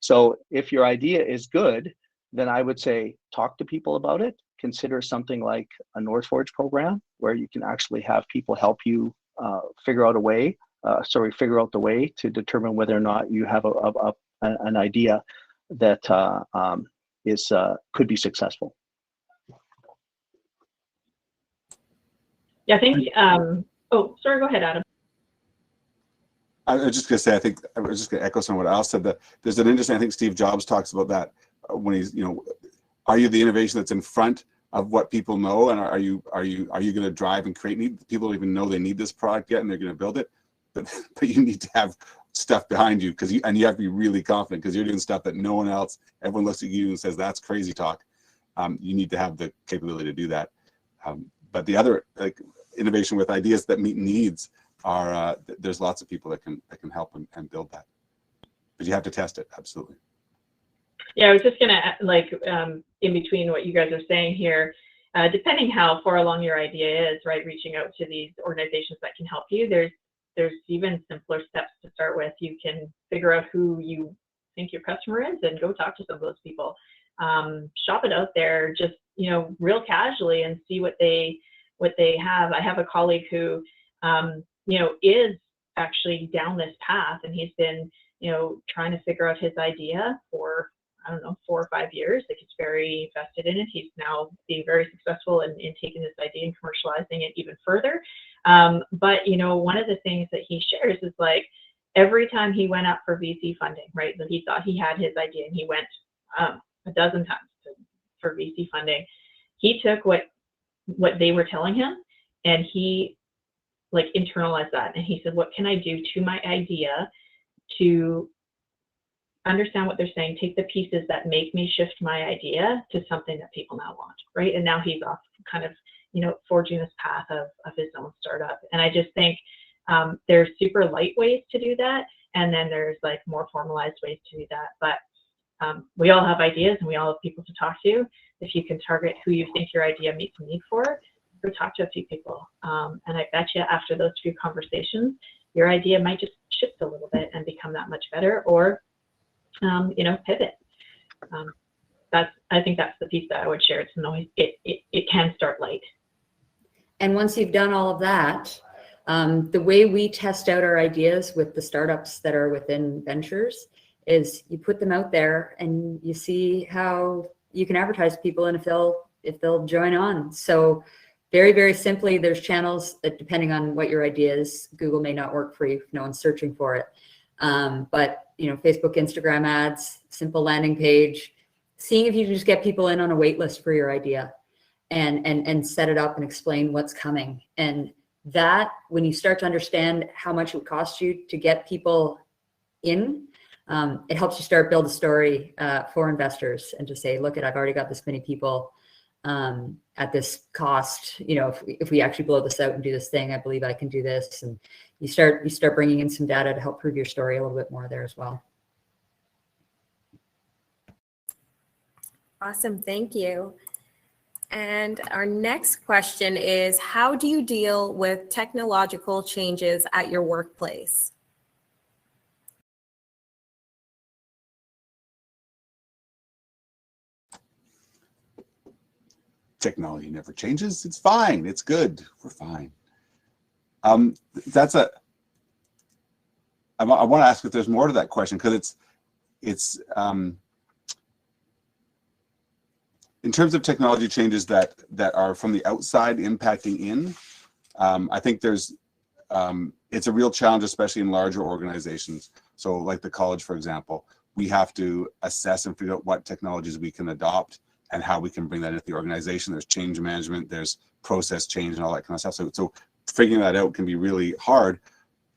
So if your idea is good, then I would say talk to people about it. Consider something like a North Forge program, where you can actually have people help you figure out the way to determine whether or not you have an idea that could be successful. Yeah, I think, oh, sorry, go ahead, Adam. I was just going to say, I was just going to echo some of what Al said, that there's an interesting, I think Steve Jobs talks about that when he's, are you the innovation that's in front of what people know, and are you going to drive and create need? People don't even know they need this product yet, and they're going to build it. But you need to have stuff behind you, because you have to be really confident, because you're doing stuff that no one else. Everyone looks at you and says that's crazy talk. You need to have the capability to do that. But the other, like, innovation with ideas that meet needs are there's lots of people that can help and build that. But you have to test it, absolutely. Yeah, I was just gonna in between what you guys are saying here, depending how far along your idea is, right, reaching out to these organizations that can help you. There's even simpler steps to start with. You can figure out who you think your customer is and go talk to some of those people. Shop it out there, just, you know, real casually, and see what they have. I have a colleague who, you know, is actually down this path, and he's been, you know, trying to figure out his idea for, I don't know, 4 or 5 years. Like, he's very invested in it. He's now being very successful in taking this idea and commercializing it even further. But, you know, one of the things that he shares is, like, every time he went up for VC funding, right, so he thought he had his idea, and he went a dozen times for VC funding. He took what they were telling him, and he, like, internalized that. And he said, what can I do to my idea to understand what they're saying, take the pieces that make me shift my idea to something that people now want, right? And now he's off kind of, you know, forging this path of his own startup. And I just think there's super light ways to do that, and then there's, like, more formalized ways to do that. But we all have ideas, and we all have people to talk to. If you can target who you think your idea meets a need for, go talk to a few people. And I bet you after those few conversations, your idea might just shift a little bit and become that much better, or you know, pivot. I think that's the piece that I would share. It's noise. It can start light. And once you've done all of that, the way we test out our ideas with the startups that are within ventures is you put them out there and you see how you can advertise people and if they'll join on. So very, very simply, there's channels that, depending on what your idea is, Google may not work for you if no one's searching for it. But, you know, Facebook, Instagram ads, simple landing page, seeing if you can just get people in on a wait list for your idea and set it up and explain what's coming. And that, when you start to understand how much it would cost you to get people in, it helps you start build a story for investors, and to say, look, I've already got this many people at this cost. You know, if we actually blow this out and do this thing, I believe I can do this. And you start bringing in some data to help prove your story a little bit more there as well. Awesome, thank you. And our next question is, how do you deal with technological changes at your workplace? Technology never changes. It's fine. It's good. We're fine. I want to ask if there's more to that question, because it's in terms of technology changes that are from the outside impacting in. I think there's it's a real challenge, especially in larger organizations. So, like the college, for example, we have to assess and figure out what technologies we can adopt and how we can bring that into the organization. There's change management, there's process change, and all that kind of stuff. So figuring that out can be really hard.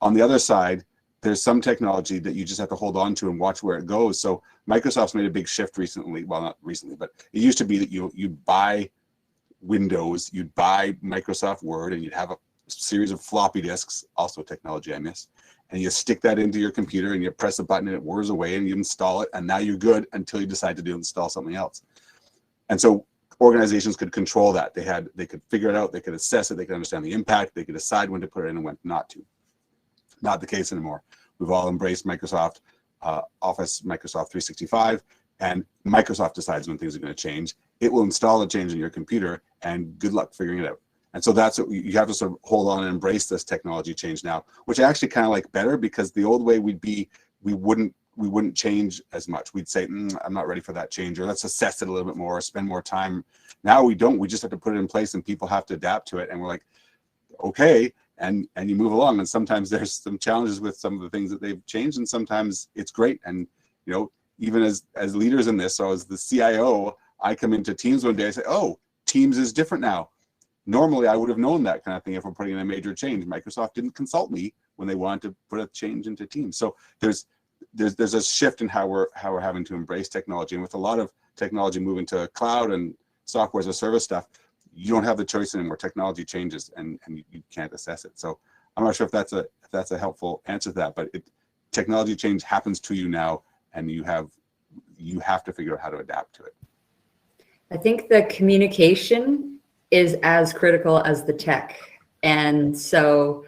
On the other side, there's some technology that you just have to hold on to and watch where it goes. So Microsoft's made a big shift recently. Well, not recently, but it used to be that you'd buy Windows, you'd buy Microsoft Word, and you'd have a series of floppy disks, also technology I miss, and you stick that into your computer and you press a button and it whirs away and you install it, and now you're good until you decide to install something else. And so organizations could control that. They could figure it out, they could assess it, they could understand the impact, they could decide when to put it in and when not to. Not the case anymore. We've all embraced Microsoft Office, Microsoft 365, and Microsoft decides when things are going to change. It will install a change in your computer, and good luck figuring it out. And so that's what you have to sort of hold on and embrace this technology change now, which I actually kind of like better, because the old way we wouldn't change as much. We'd say, I'm not ready for that change, or let's assess it a little bit more, or spend more time. Now we don't. We just have to put it in place, and people have to adapt to it. And we're like, okay, and you move along. And sometimes there's some challenges with some of the things that they've changed, and sometimes it's great. And you know, even as leaders in this, so as the CIO, I come into Teams one day, I say, oh, Teams is different now. Normally, I would have known that kind of thing if we're putting in a major change. Microsoft didn't consult me when they wanted to put a change into Teams. So there's a shift in how we're having to embrace technology, and with a lot of technology moving to cloud and software as a service stuff, you don't have the choice anymore. Technology changes, and you can't assess it. So I'm not sure if that's a helpful answer to that, but technology change happens to you now, and you have to figure out how to adapt to it. I think the communication is as critical as the tech. And so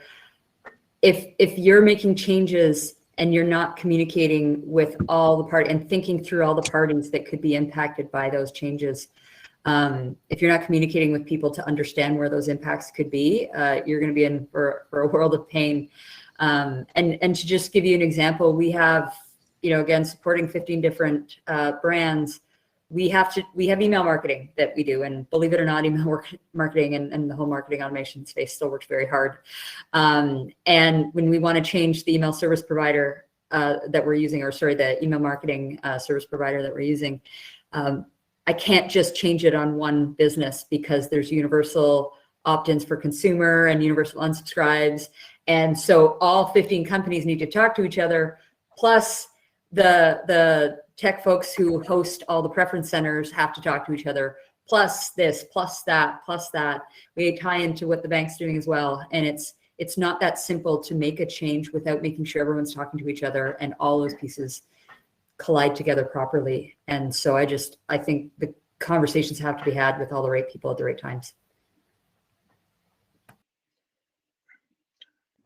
if you're making changes and you're not communicating with all the parties and thinking through all the parties that could be impacted by those changes, if you're not communicating with people to understand where those impacts could be, you're going to be in for a world of pain. And to just give you an example, we have, again, supporting 15 different brands. We have email marketing that we do, and believe it or not, email marketing and the whole marketing automation space still works very hard. And when we want to change the email service provider that we're using, the email marketing service provider that we're using, I can't just change it on one business because there's universal opt-ins for consumer and universal unsubscribes. And so all 15 companies need to talk to each other, plus the tech folks who host all the preference centers have to talk to each other, plus this, plus that, plus that. We tie into what the bank's doing as well. And it's not that simple to make a change without making sure everyone's talking to each other and all those pieces collide together properly. And so I think the conversations have to be had with all the right people at the right times.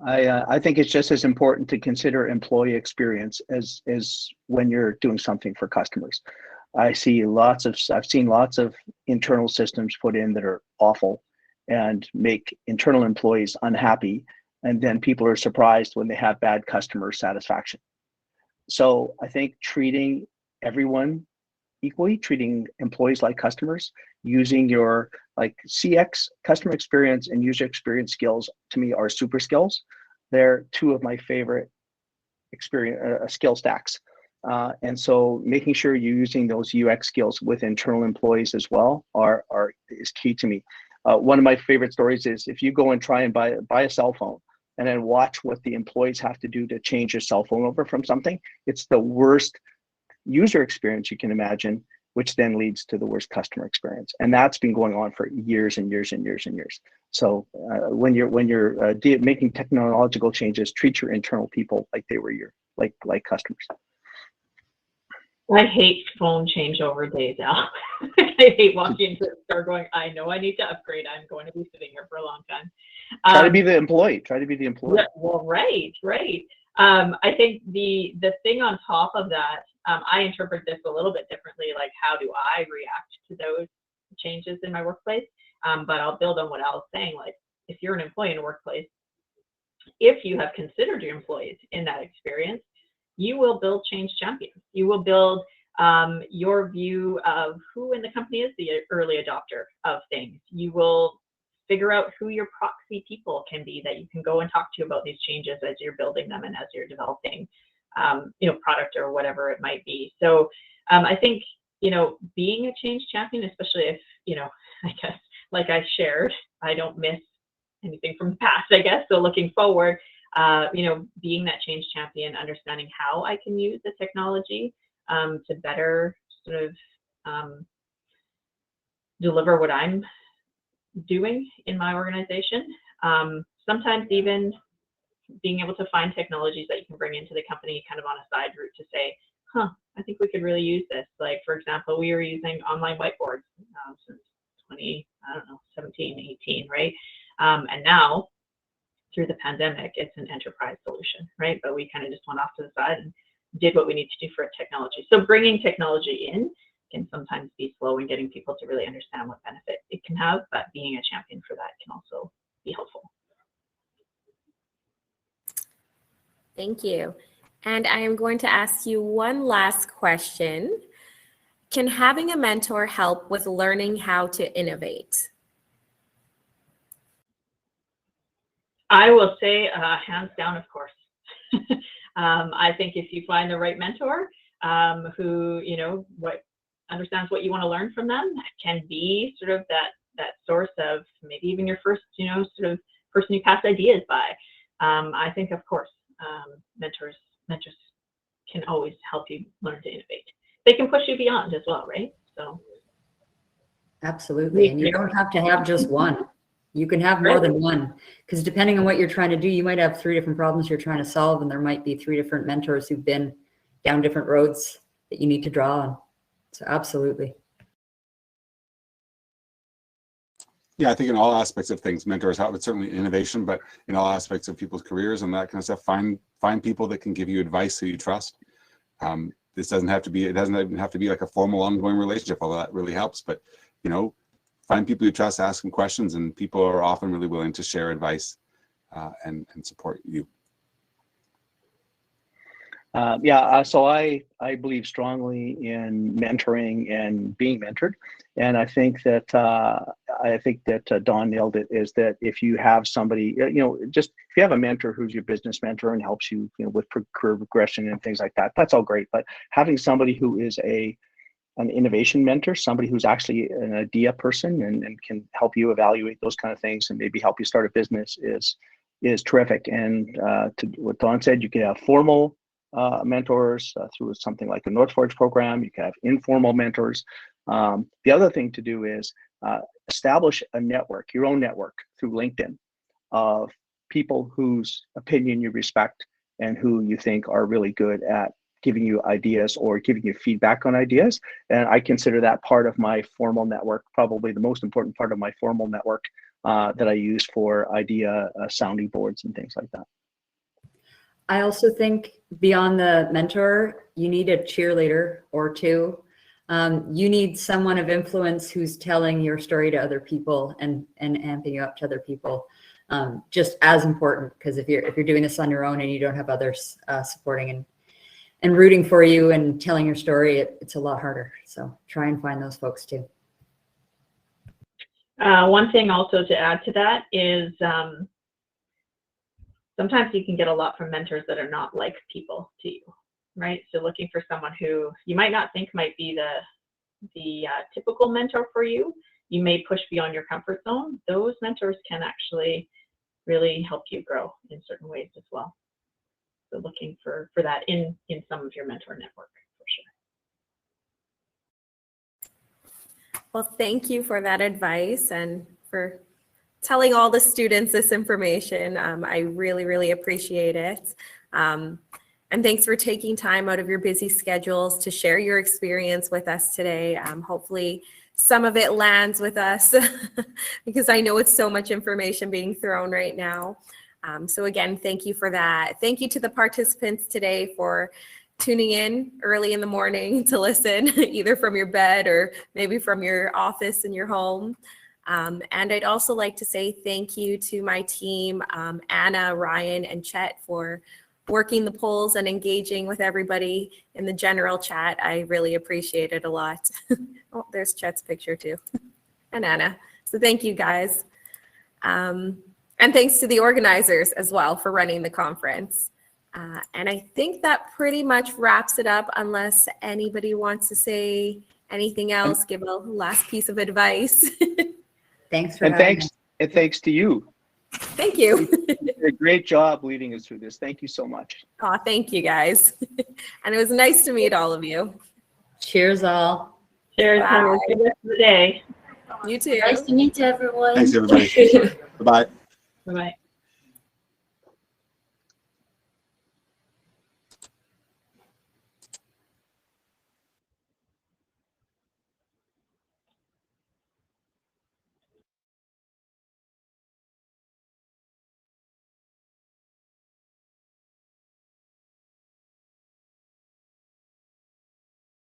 I think it's just as important to consider employee experience as when you're doing something for customers. I've seen lots of internal systems put in that are awful and make internal employees unhappy, and then people are surprised when they have bad customer satisfaction. So I think treating everyone equally, treating employees like customers, using your CX, customer experience, and user experience skills, to me, are super skills. They're two of my favorite skill stacks. And so making sure you're using those UX skills with internal employees as well is key to me. One of my favorite stories is if you go and try and buy a cell phone and then watch what the employees have to do to change your cell phone over from something, it's the worst user experience you can imagine, which then leads to the worst customer experience. And that's been going on for years and years and years and years. So when you're making technological changes, treat your internal people like they were like customers. I hate phone changeover days, Al. I hate walking into the store going, I know I need to upgrade. I'm going to be sitting here for a long time. Try to be the employee. Yeah, well, right. I think the thing on top of that, I interpret this a little bit differently, like how do I react to those changes in my workplace? But I'll build on what Al was saying. Like, if you're an employee in a workplace, if you have considered your employees in that experience, you will build change champions. You will build your view of who in the company is the early adopter of things. You will figure out who your proxy people can be that you can go and talk to about these changes as you're building them and as you're developing, product or whatever it might be. So I think, being a change champion, especially if, I guess, like I shared, I don't miss anything from the past, I guess. So looking forward, being that change champion, understanding how I can use the technology to better sort of deliver what I'm doing in my organization. Sometimes even being able to find technologies that you can bring into the company kind of on a side route to say, I think we could really use this. Like, for example, we were using online whiteboards since 17, 18, right? And now, through the pandemic, it's an enterprise solution, right? But we kind of just went off to the side and did what we need to do for technology. So bringing technology in can sometimes be slow in getting people to really understand what benefit it can have, but being a champion for that can also be helpful. Thank you. And I am going to ask you one last question. Can having a mentor help with learning how to innovate? I will say hands down, of course. I think if you find the right mentor who, understands what you want to learn from them, can be sort of that source of maybe even your first, sort of person you pass ideas by. I think, of course, mentors can always help you learn to innovate. They can push you beyond as well, right? So. Absolutely. And you don't have to have just one. You can have more than one, because depending on what you're trying to do, you might have 3 different problems you're trying to solve, and there might be 3 different mentors who've been down different roads that you need to draw on. So absolutely. Yeah, I think in all aspects of things, mentors help. It's certainly innovation, but in all aspects of people's careers and that kind of stuff, find people that can give you advice who you trust. This doesn't have to be, it doesn't even have to be like a formal ongoing relationship, although that really helps. But, find people you trust, ask them questions, and people are often really willing to share advice and support you. So I believe strongly in mentoring and being mentored, and I think that Dawn nailed it. Is that if you have somebody, just if you have a mentor who's your business mentor and helps you, with career progression and things like that, that's all great. But having somebody who is an innovation mentor, somebody who's actually an idea person and can help you evaluate those kind of things and maybe help you start a business is terrific. And to what Dawn said, you can have formal mentors through something like the Northforge program. You can have informal mentors. The other thing to do is establish a network, your own network through LinkedIn of people whose opinion you respect and who you think are really good at giving you ideas or giving you feedback on ideas. And I consider that part of my formal network, probably the most important part of my formal network that I use for idea sounding boards and things like that. I also think beyond the mentor, you need a cheerleader or 2. You need someone of influence who's telling your story to other people and amping you up to other people. Just as important, because if you're doing this on your own and you don't have others supporting and rooting for you and telling your story, it's a lot harder. So try and find those folks too. One thing also to add to that is sometimes you can get a lot from mentors that are not like people to you, right? So looking for someone who you might not think might be the typical mentor for you, you may push beyond your comfort zone. Those mentors can actually really help you grow in certain ways as well. So looking for that in some of your mentor network, for sure. Well, thank you for that advice and for telling all the students this information. I really, really appreciate it. And thanks for taking time out of your busy schedules to share your experience with us today. Hopefully some of it lands with us because I know it's so much information being thrown right now. So again, thank you for that. Thank you to the participants today for tuning in early in the morning to listen, either from your bed or maybe from your office in your home. And I'd also like to say thank you to my team, Anna, Ryan, and Chet, for working the polls and engaging with everybody in the general chat. I really appreciate it a lot. Oh, there's Chet's picture too, and Anna. So thank you guys. And thanks to the organizers as well for running the conference. And I think that pretty much wraps it up, unless anybody wants to say anything else, give a last piece of advice. Thanks for having me. And thanks to you. Thank you. You did a great job leading us through this. Thank you so much. Oh, thank you guys. And it was nice to meet all of you. Cheers all. Cheers. Have a good rest of the day. You too. Nice to meet you, everyone. Thanks, everybody. Bye-bye. Bye-bye.